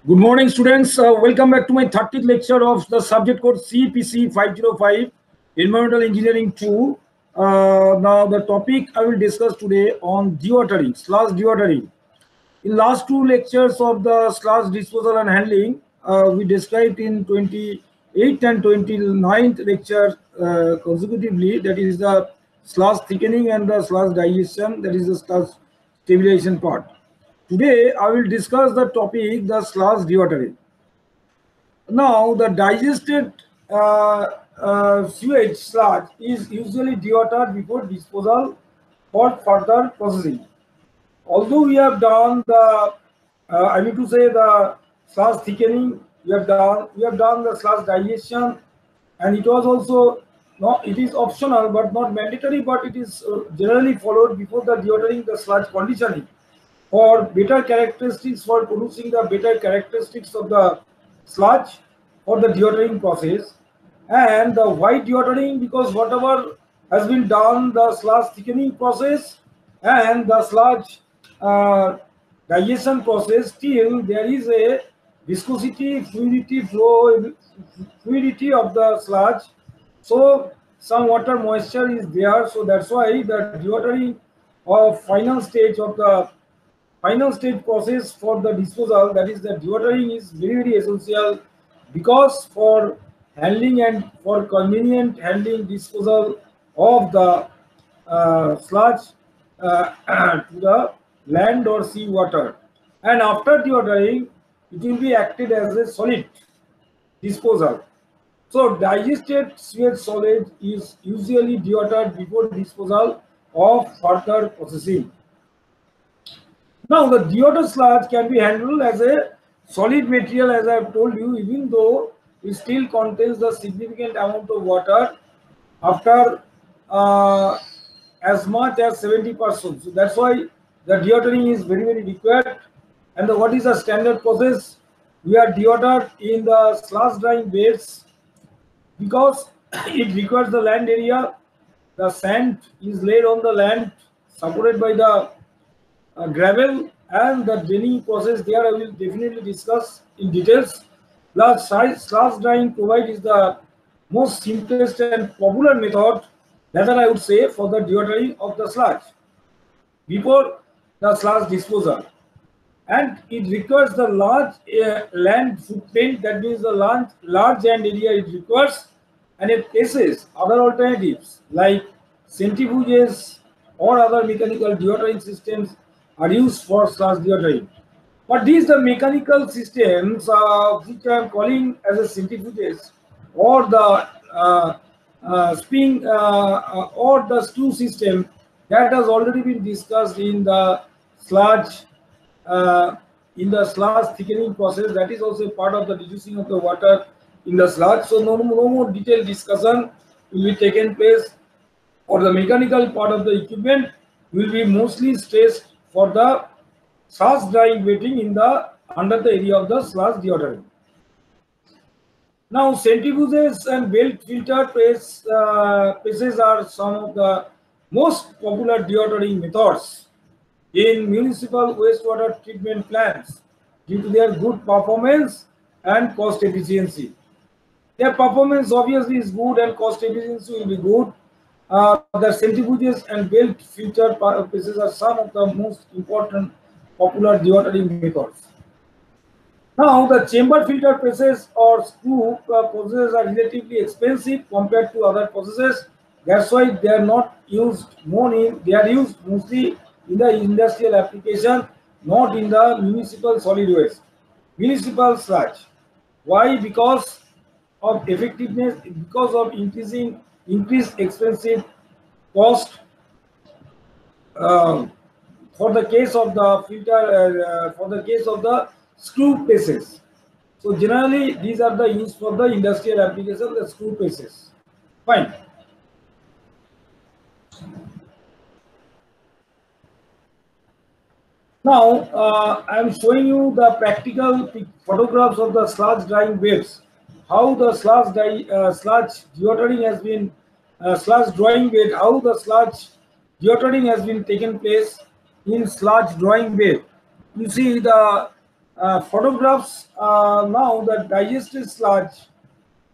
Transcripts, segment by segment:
Good morning, students. Welcome back to my 30th lecture of the subject code CPC 505, Environmental Engineering 2. Now, the topic I will discuss today on dewatering, sludge dewatering. In last two lectures of the sludge disposal and handling, we described in 28th and 29th lecture consecutively, that is the sludge thickening and the sludge digestion, that is the sludge stabilization part. Today, I will discuss the topic, the sludge dewatering. Now, the digested sewage sludge is usually dewatered before disposal for further processing. Although we have done the, I mean to say the sludge thickening, we have done the sludge digestion, and it was also not, it is optional but not mandatory, but it is generally followed before the dewatering, the sludge conditioning for better characteristics, for producing the better characteristics of the sludge for the dewatering process. And the white dewatering, because whatever has been done, the sludge thickening process and the sludge uh, digestion process, still there is a viscosity, fluidity flow, fluidity of the sludge. So some water moisture is there. So that's why the dewatering of final stage process for the disposal, that is the dewatering, is very essential, because for handling and for convenient handling disposal of the sludge to the land or sea water. And after dewatering, it will be acted as a solid disposal. So digested sewage solid is usually dewatered before disposal of further processing. Now, the dewatered sludge can be handled as a solid material, as I have told you, even though it still contains a significant amount of water after as much as 70%. So that's why the dewatering is very required. And what is the standard process? We are dewatered in the sludge drying beds because it requires the land area. The sand is laid on the land, supported by the gravel, and the draining process there I will definitely discuss in details. Plus, sludge drying provides the most simplest and popular method, rather I would say, for the dewatering of the sludge before the sludge disposal. And it requires the large land footprint, that means the large land area it requires, and it faces other alternatives like centrifuges or other mechanical dewatering systems are used for sludge dewatering. But these the mechanical systems which I am calling as a centrifuges, or the spin or the screw system, that has already been discussed in the sludge sludge thickening process. That is also part of the reducing of the water in the sludge. So no more detailed discussion will be taken place, or the mechanical part of the equipment will be mostly stressed for the sludge drying wetting in the under the area of the sludge dewatering. Now, centrifuges and belt filter presses are some of the most popular dewatering methods in municipal wastewater treatment plants due to their good performance and cost efficiency. Their performance obviously is good and cost efficiency will be good. The centrifuges and belt filter presses are some of the most important popular dewatering methods. Now, the chamber filter presses or screw processes are relatively expensive compared to other processes. That's why they are not used they are used mostly in the industrial application, not in the municipal solid waste, municipal sludge. Why? Because of effectiveness, because of increased expensive cost for the case of the filter, for the case of the screw presses. So generally these are the used for the industrial application, the screw presses. Fine. Now I am showing you the practical photographs of the sludge drying beds. How the sludge dewatering has been, sludge drying bed, how the sludge dewatering has been taken place in sludge drying bed. You see the photographs now the digested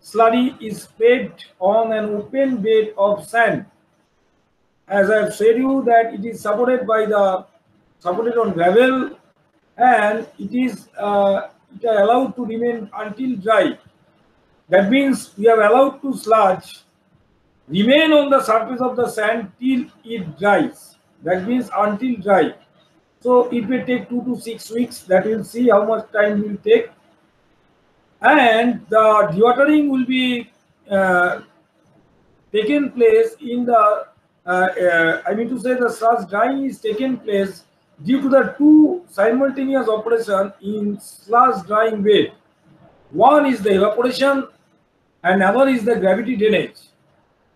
slurry is spread on an open bed of sand. As I have said you that it is supported on gravel, and it are allowed to remain until dry. That means we have allowed to sludge remain on the surface of the sand till it dries. That means until dry. So it may take 2 to 6 weeks. That will see how much time will take, and the dewatering will be taken place in the I mean to say the sludge drying is taken place due to the two simultaneous operation in sludge drying bed. One is the evaporation and another is the gravity drainage.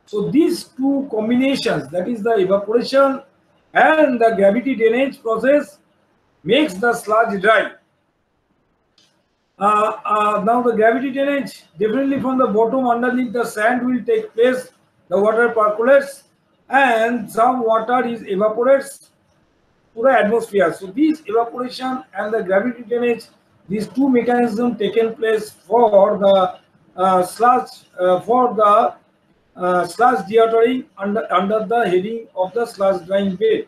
So these two combinations, that is the evaporation and the gravity drainage process, makes the sludge dry. Now the gravity drainage, definitely from the bottom underneath the sand will take place. The water percolates and some water is evaporates to the atmosphere. So this evaporation and the gravity drainage, these two mechanisms taken place for the sludge dewatering under the heading of the sludge drying bed.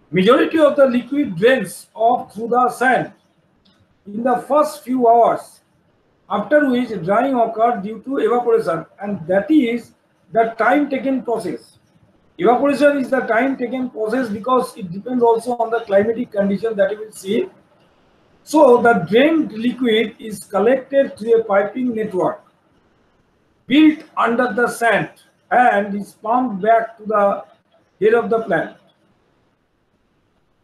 Majority of the liquid drains off through the sand in the first few hours, after which drying occurs due to evaporation, and that is the time taken process. Evaporation is the time taken process because it depends also on the climatic condition that you will see. So the drained liquid is collected through a piping network built under the sand and is pumped back to the head of the plant.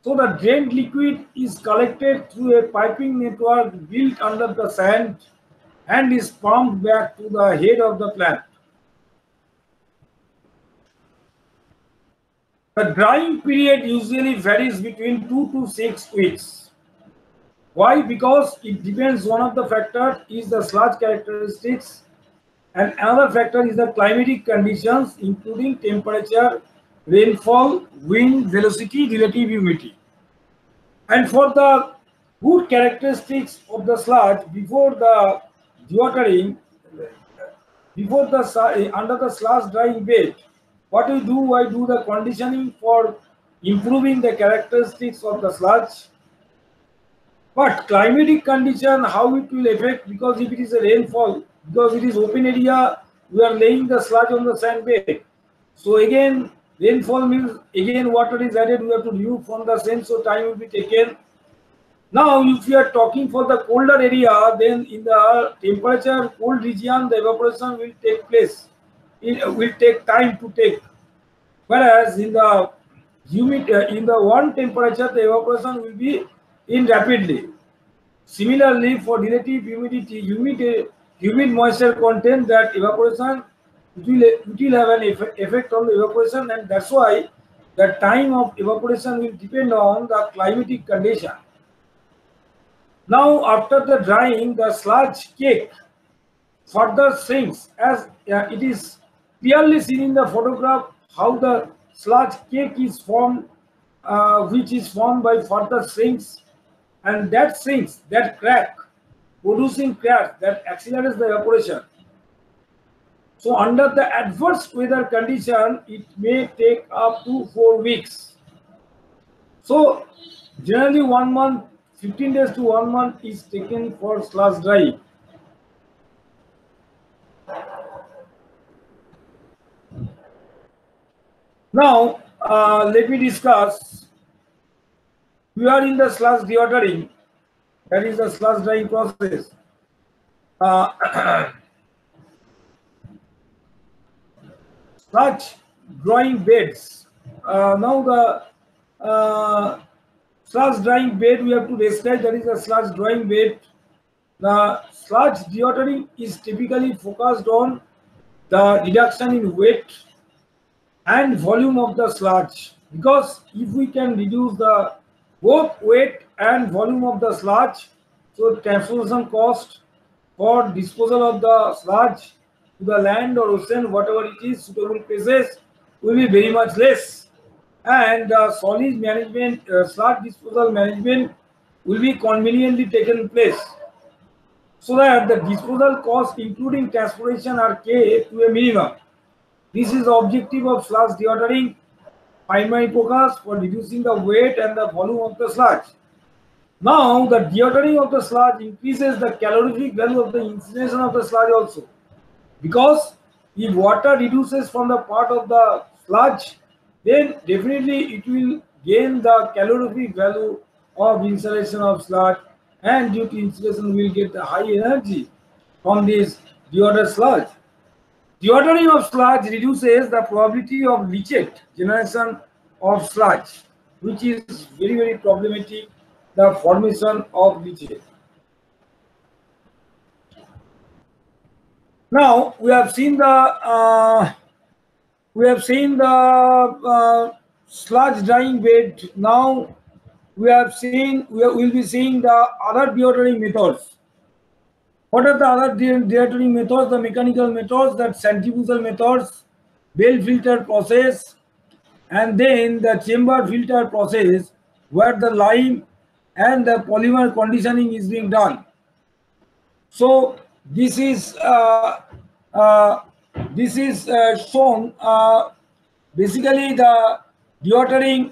So the drained liquid is collected through a piping network built under the sand and is pumped back to the head of the plant. The drying period usually varies between 2 to 6 weeks. Why? Because it depends, one of the factors is the sludge characteristics and another factor is the climatic conditions including temperature, rainfall, wind, velocity, relative humidity. And for the good characteristics of the sludge before the dewatering, under the sludge drying bed, what we do, I do the conditioning for improving the characteristics of the sludge. But climatic condition, how it will affect, because if it is a rainfall, because it is open area, we are laying the sludge on the sand bed. So again, rainfall means again water is added, we have to remove from the sand, so time will be taken. Now, if you are talking for the colder area, then in the temperature cold region, the evaporation will take place. It will take time to take. Whereas in the humid, in the warm temperature, the evaporation will be in rapidly. Similarly, for relative humidity, humid moisture content, that evaporation it will have an effect on the evaporation, and that's why the time of evaporation will depend on the climatic condition. Now, after the drying, the sludge cake further shrinks, as it is clearly seen in the photograph how the sludge cake is formed, which is formed by further shrinks, and that shrinks, that crack, producing crack that accelerates the evaporation. So under the adverse weather condition, it may take up to 4 weeks. So generally 1 month, 15 days to 1 month is taken for sludge drying. Now let me discuss. We are in the sludge dewatering, that is the sludge drying process. Sludge drying beds. Now the sludge drying bed we have to describe, that is a sludge drying bed. The sludge dewatering is typically focused on the reduction in weight and volume of the sludge, because if we can reduce the both weight and volume of the sludge, so transportation cost for disposal of the sludge to the land or ocean, whatever it is, suitable places, will be very much less. And solid management, sludge disposal management will be conveniently taken place, so that the disposal costs including transportation are kept to a minimum. This is the objective of sludge dewatering primary focus for reducing the weight and the volume of the sludge. Now, the dewatering of the sludge increases the calorific value of the incineration of the sludge also, because if water reduces from the part of the sludge, then definitely it will gain the calorific value of insulation of sludge, and due to insulation we will get the high energy from this dewatered sludge. Dewatering of sludge reduces the probability of leachate generation of sludge, which is very problematic, the formation of leachate. Now we have seen the sludge drying bed. Now we'll be seeing the other dewatering methods. What are the other dewatering methods? The mechanical methods, that centrifugal methods, bell filter process, and then the chamber filter process, where the lime and the polymer conditioning is being done. So uh, this is shown basically the dewatering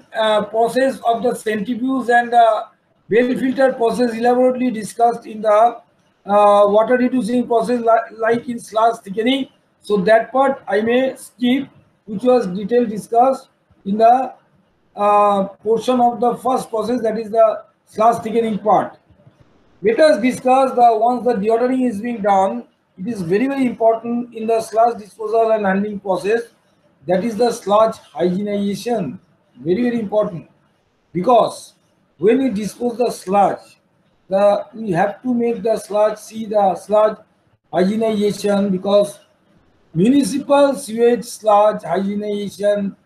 process of the centrifuge and the bell filter process elaborately discussed in the water reducing process like in sludge thickening. So that part I may skip, which was detailed discussed in the portion of the first process, that is the sludge thickening part. Let us discuss the once the dewatering is being done. It is very important in the sludge disposal and handling process. That is the sludge hygienization. Very important, because when we dispose the sludge, we have to make the sludge, see the sludge hygienization, because municipal sewage sludge hygienization,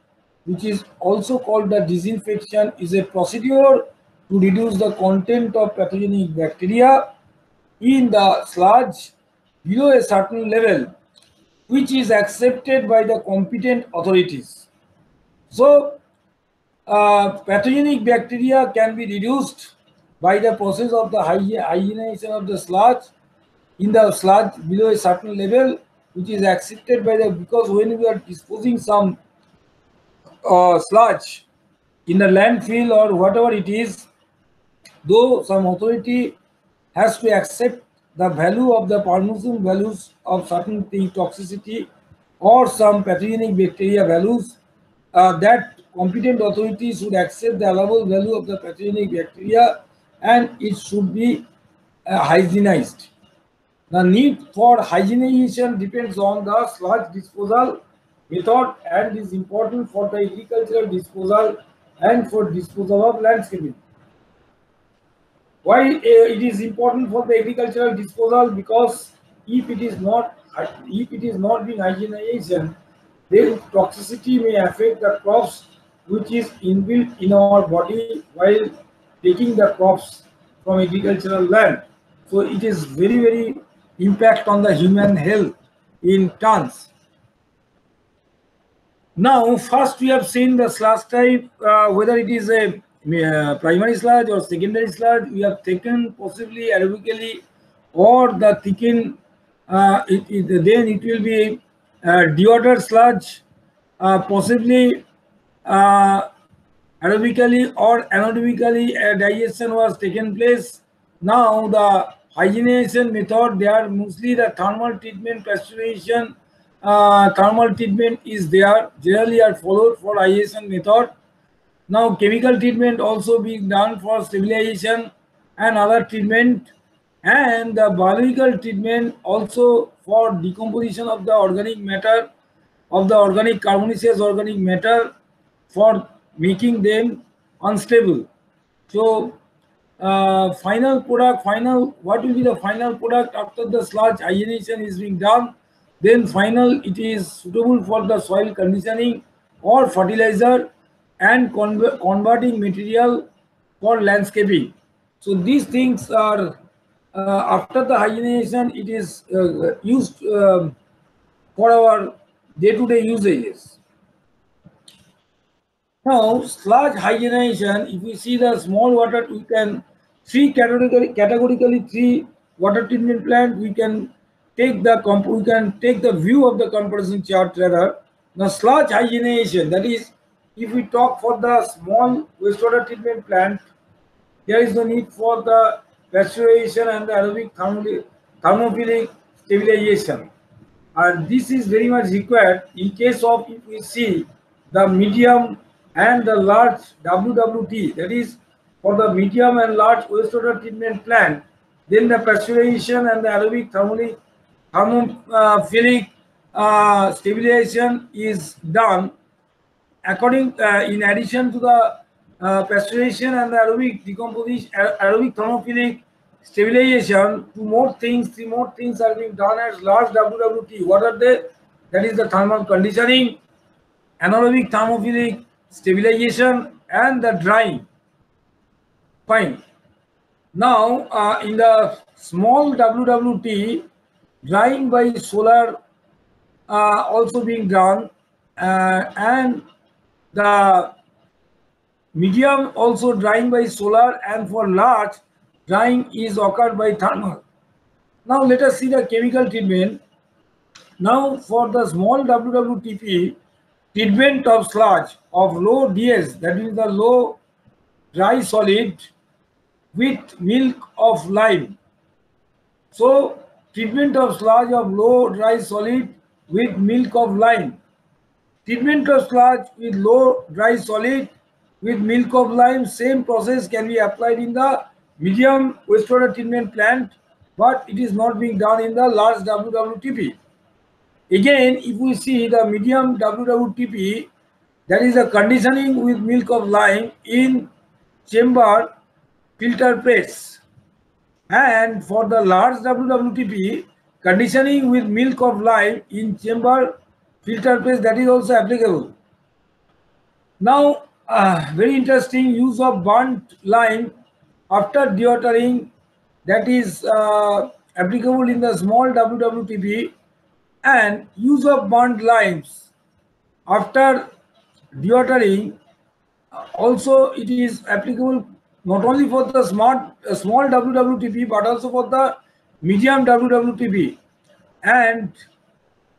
which is also called the disinfection, is a procedure to reduce the content of pathogenic bacteria in the sludge below a certain level, which is accepted by the competent authorities. So, pathogenic bacteria can be reduced by the process of the hygienization of the sludge in the sludge below a certain level, which is accepted by the, because when we are disposing some sludge in the landfill or whatever it is, though some authority has to accept the value of the permission values of certain thing, toxicity or some pathogenic bacteria values, that competent authority should accept the allowable value of the pathogenic bacteria, and it should be hygienized. The need for hygienization depends on the sludge disposal method and is important for the agricultural disposal and for disposal of landscaping. Why it is important for the agricultural disposal? Because if it is not being hygienization, then toxicity may affect the crops which is inbuilt in our body while taking the crops from agricultural land. So it is very impact on the human health in tons. Now, first we have seen the sludge type, whether it is a primary sludge or secondary sludge. We have taken possibly aerobically or the thickened, then it will be dewatered sludge, possibly aerobically or anaerobically digestion was taken place. Now the hygienization method, they are mostly the thermal treatment, pasteurization, thermal treatment is there, generally are followed for hygienization method. Now chemical treatment also being done for stabilization and other treatment, and the biological treatment also for decomposition of the organic matter, of the organic carbonaceous organic matter, for making them unstable. So what will be the final product after the sludge hygienization is being done? Then final, it is suitable for the soil conditioning or fertilizer and converting material for landscaping. So these things are after the hygienization, it is used for our day-to-day usages. Now, sludge hygienization, if we see the small water, we can categorically three water treatment plant. We can take the view of the comparison chart rather. Now sludge hydrogenation, that is, if we talk for the small wastewater treatment plant, there is no need for the pasteurization and the aerobic thermophilic stabilization. And this is very much required in case of, if we see the medium and the large WWT, that is for the medium and large wastewater treatment plant, then the pasteurization and the aerobic thermophilic stabilization is done according in addition to the pasteurization and the aerobic decomposition, aerobic thermophilic stabilization, three more things are being done as large WWT. What are they? That is the thermal conditioning, anaerobic thermophilic stabilization, and the drying. Fine. Now, in the small WWT, drying by solar also being done, and the medium also drying by solar, and for large drying is occurred by thermal. Now let us see the chemical treatment. Now for the small WWTP, treatment of sludge of low DS, that is the low dry solid, with milk of lime. So treatment of sludge of low dry solid with milk of lime. Treatment of sludge with low dry solid with milk of lime, same process can be applied in the medium wastewater treatment plant, but it is not being done in the large WWTP. Again, if we see the medium WWTP, that is a conditioning with milk of lime in chamber filter press, and for the large WWTP, conditioning with milk of lime in chamber filter press, that is also applicable. Now, very interesting, use of burnt lime after dewatering, that is applicable in the small WWTP, and use of burnt limes after dewatering also it is applicable not only for the small WWTP but also for the medium WWTP and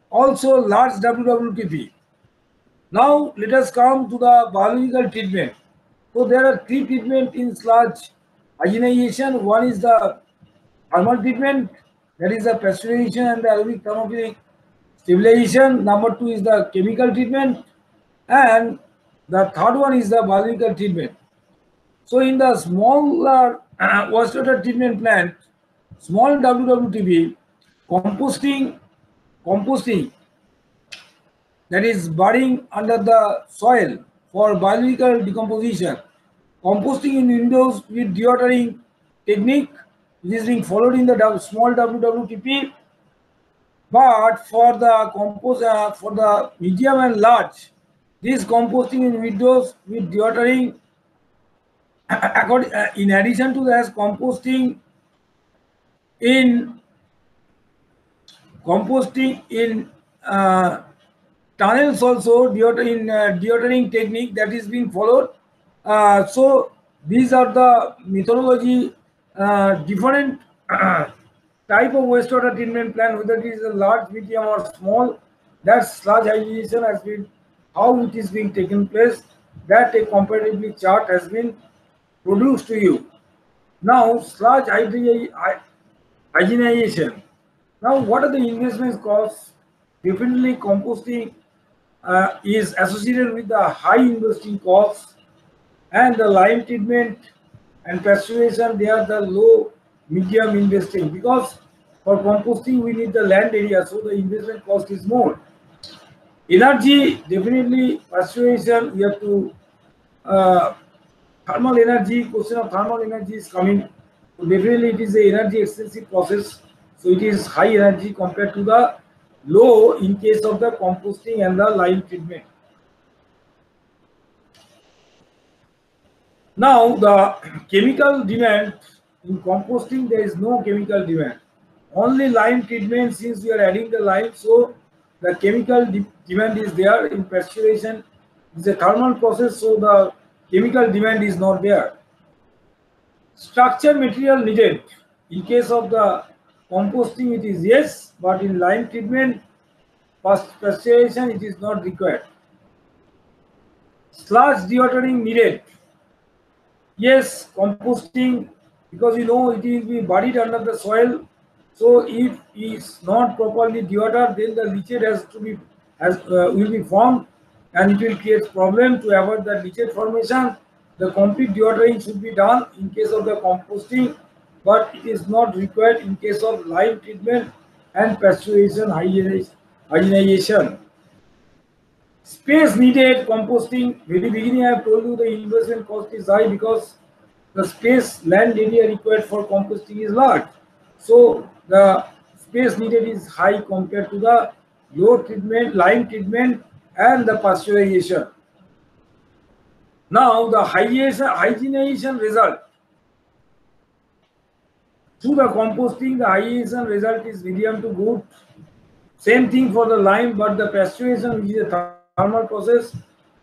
also large WWTP. Now let us come to the biological treatment. So there are three treatments in sludge hydrogenation. One is the thermal treatment, that is the pasteurization and the aerobic thermophilic stabilization. Number two is the chemical treatment, and the third one is the biological treatment. So in the smaller wastewater treatment plant, small WWTP, composting, that is burying under the soil for biological decomposition. Composting in windows with dewatering technique, which is being followed in the small WWTP. But for the medium and large, this composting in windows with dewatering, in addition to that, composting in tunnels also, dewatering technique that is being followed. So these are the methodology, different type of wastewater treatment plant, whether it is a large, medium or small. That sludge hydrogenation has been, how it is being taken place, that a comparatively chart has been produced to you. Now sludge hydrogenation. Now what are the investment costs? Definitely composting is associated with the high investing costs, and the lime treatment and pasteurization, they are the low medium investing, because for composting we need the land area, so the investment cost is more. Energy, definitely pasteurization, we have to thermal energy, question of thermal energy is coming. So definitely it is a energy extensive process, so it is high energy compared to the low in case of the composting and the lime treatment. Now the chemical demand in composting, there is no chemical demand, only lime treatment. Since we are adding the lime, so the chemical demand is there. In pasteurization, it's a thermal process, so the chemical demand is not there. Structure material needed. In case of the composting, it is yes, but in lime treatment, pasteurization, it is not required. Sludge dewatering needed. Yes, composting, because you know it will be buried under the soil. So if it's not properly dewatered, then the leachate will be formed, and it will create problem. To avoid the leachate formation, the complete dewatering should be done in case of the composting, but it is not required in case of lime treatment and pasteurization hygienization. Space needed composting. Very beginning, I have told you the investment cost is high because the space land area required for composting is large. So the space needed is high compared to the low treatment, lime treatment, and the pasteurization. Now the hygienization result. Through the composting, the hygienization result is medium to good. Same thing for the lime, but the pasteurization, which is a thermal process,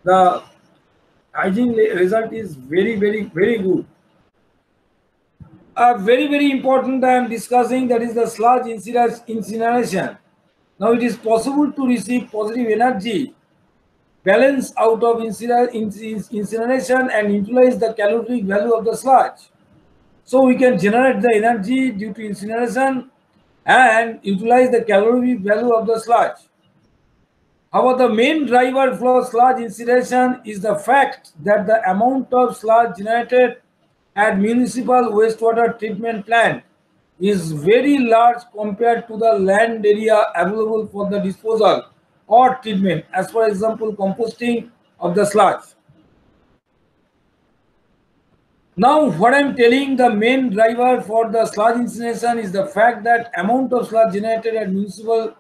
the hygiene result is very good. Very important I am discussing, that is the sludge incineration. Now it is possible to receive positive energy balance out of incineration and utilize the calorific value of the sludge. So we can generate the energy due to incineration and utilize the calorific value of the sludge. However, the main driver for sludge incineration is the fact that the amount of sludge generated at municipal wastewater treatment plant is very large compared to the land area available for the disposal or treatment, as for example composting of the sludge. Now what I am telling, the main driver for the sludge incineration is the fact that amount of sludge generated at municipal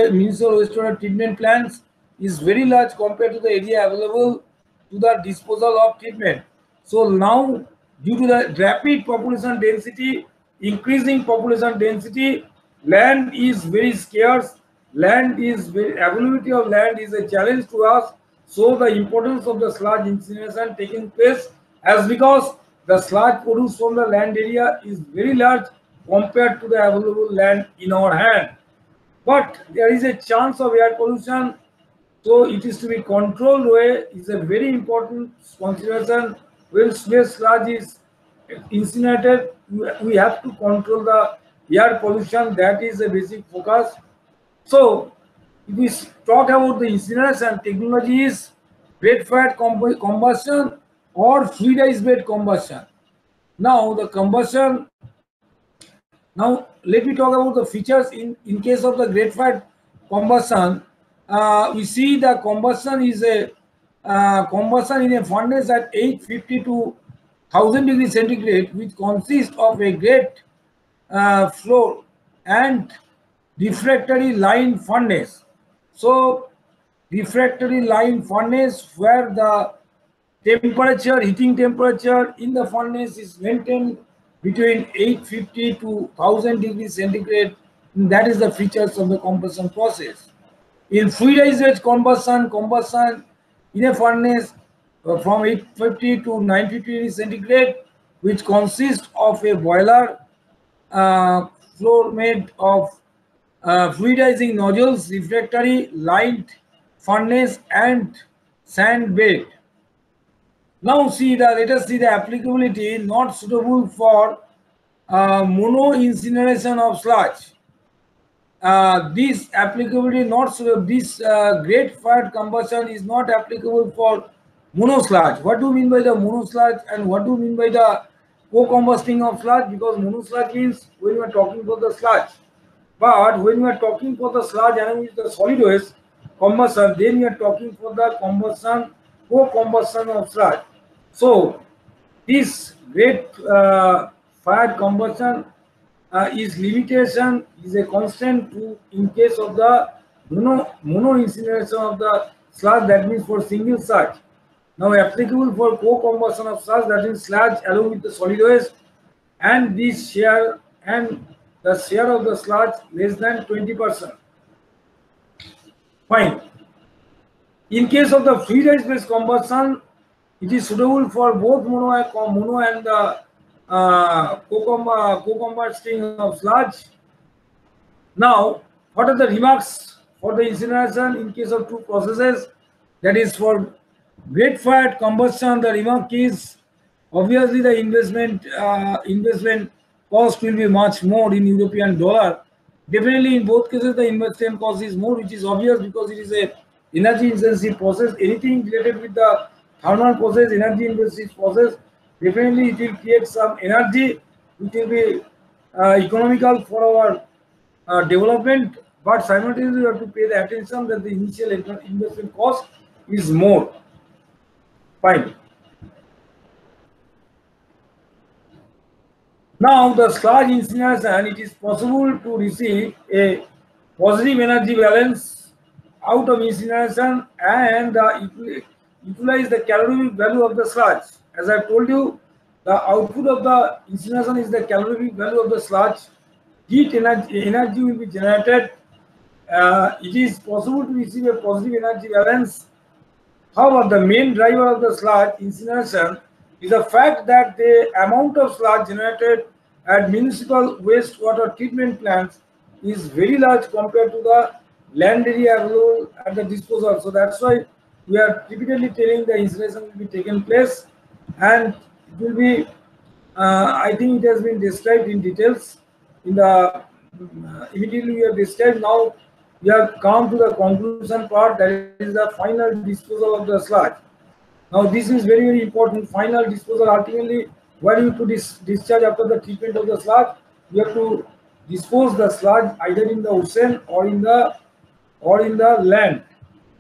wastewater treatment plants is very large compared to the area available to the disposal of treatment. So now, due to the rapid population density, increasing population density, land is very scarce. Availability of land is a challenge to us. So the importance of the sludge incineration taking place, as because the sludge produced from the land area is very large compared to the available land in our hand. But there is a chance of air pollution, so it is to be controlled way. Is a very important consideration. When waste sludge is incinerated, we have to control the air pollution. That is a basic focus. So if we talk about the incineration technology, is bed-fed combustion or fluidized bed combustion. Now the combustion. Now let me talk about the features in case of the grate-fed combustion. We see the combustion is a combustion in a furnace at 850 to 1000 degrees centigrade, which consists of a grate floor and refractory line furnace. So refractory line furnace, where the heating temperature in the furnace is maintained between 850 to 1000 degrees centigrade. That is the features of the combustion process. In fluidized combustion in a furnace from 850 to 950 degrees centigrade, which consists of a boiler floor made of fluidizing nozzles, refractory lined furnace, and sand bed. Now let us see the applicability. Not suitable for mono incineration of sludge. This applicability not suitable. This grate-fed combustion is not applicable for mono sludge. What do you mean by the mono sludge, and what do you mean by the co-combusting of sludge? Because mono sludge means when we are talking for the sludge, but when we are talking for the sludge and with the solid waste combustion, then we are talking for the co-combustion of sludge. So this grate-fed combustion is limitation is a constant in case of the mono incineration of the sludge, that means for single sludge. Now applicable for co-combustion of sludge, that is sludge along with the solid waste, and this share and the share of the sludge less than 20%. Fine. In case of the fluidized based combustion, it is suitable for both mono and the co-combusting of sludge. Now, what are the remarks for the incineration in case of two processes? That is for great fired combustion. The remark is obviously the investment cost will be much more in European dollar. Definitely, in both cases, the investment cost is more, which is obvious because it is a energy intensive process. Anything related with the thermal process, energy intensive process, definitely it will create some energy, which will be economical for our development, but simultaneously you have to pay the attention that the initial investment cost is more. Fine. Now the sludge incineration, it is possible to receive a positive energy balance out of incineration and utilize the calorific value of the sludge. As I told you, the output of the incineration is the calorific value of the sludge. Heat energy will be generated. It is possible to receive a positive energy balance. However, the main driver of the sludge incineration is the fact that the amount of sludge generated at municipal wastewater treatment plants is very large compared to the land area available at the disposal. So that's why we are repeatedly telling the incineration will be taken place, and it will be. I think it has been described in details in the immediately we have described. Now we have come to the conclusion part, that is the final disposal of the sludge. Now this is very important. Final disposal, ultimately where you to discharge after the treatment of the sludge, you have to dispose the sludge either in the ocean or in the land.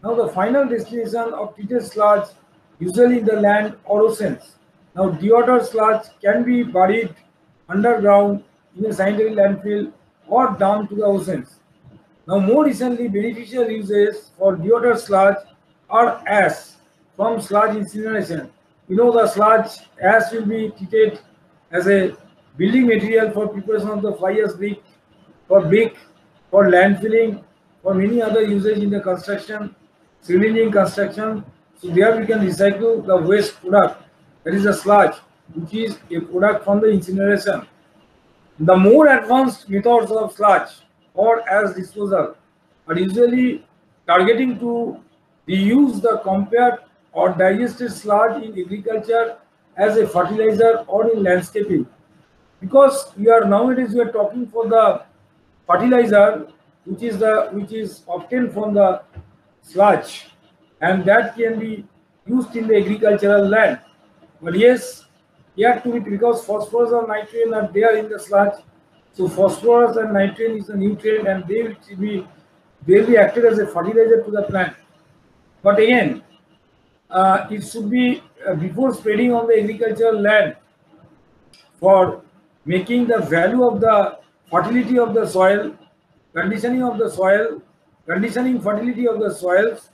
Now the final destination of treated sludge usually in the land or oceans. Now dewatered sludge can be buried underground in a sanitary landfill or dumped to the oceans. Now, more recently, beneficial uses for dewatered sludge are ash from sludge incineration. You know, the sludge ash will be treated as a building material for preparation of the fly ash brick, for landfilling, for many other uses in the construction, civil engineering construction. So there we can recycle the waste product, that is the sludge, which is a product from the incineration. The more advanced methods of sludge or ash disposal are usually targeting to reuse the compared or digested sludge in agriculture as a fertilizer or in landscaping. Because nowadays we are talking for the fertilizer, which is obtained from the sludge, and that can be used in the agricultural land. But yes, you have to be, because phosphorus or nitrogen are there in the sludge. So phosphorus and nitrogen is a nutrient, and they'll be acted as a fertilizer to the plant. But again, it should be before spreading on the agricultural land, for making the value of the fertility of the soil, conditioning fertility of the soils.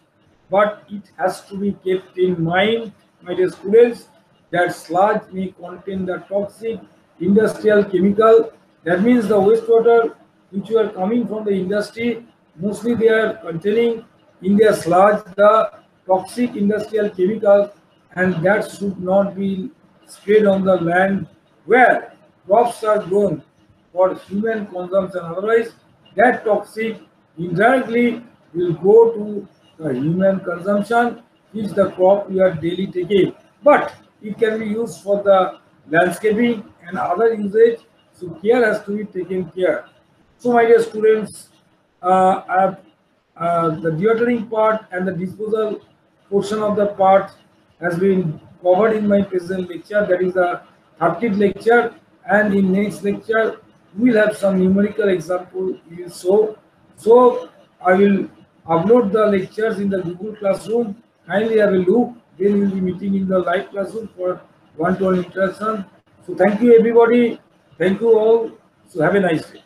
But it has to be kept in mind, my dear students, that sludge may contain the toxic industrial chemical. That means the wastewater which were coming from the industry, mostly they are containing in their sludge the toxic industrial chemicals, and that should not be spread on the land where crops are grown for human consumption. Otherwise, that toxic indirectly will go to the human consumption, which the crop we are daily taking. But it can be used for the landscaping and other usage, so care has to be taken care. So my dear students, the dewatering part and the disposal portion of the part has been covered in my present lecture, that is the 30th lecture, and in next lecture we will have some numerical example we will show. So I will upload the lectures in the Google Classroom. Kindly have a look. Then we will be meeting in the live classroom for one-to-one interaction. So thank you everybody. Thank you all. So have a nice day.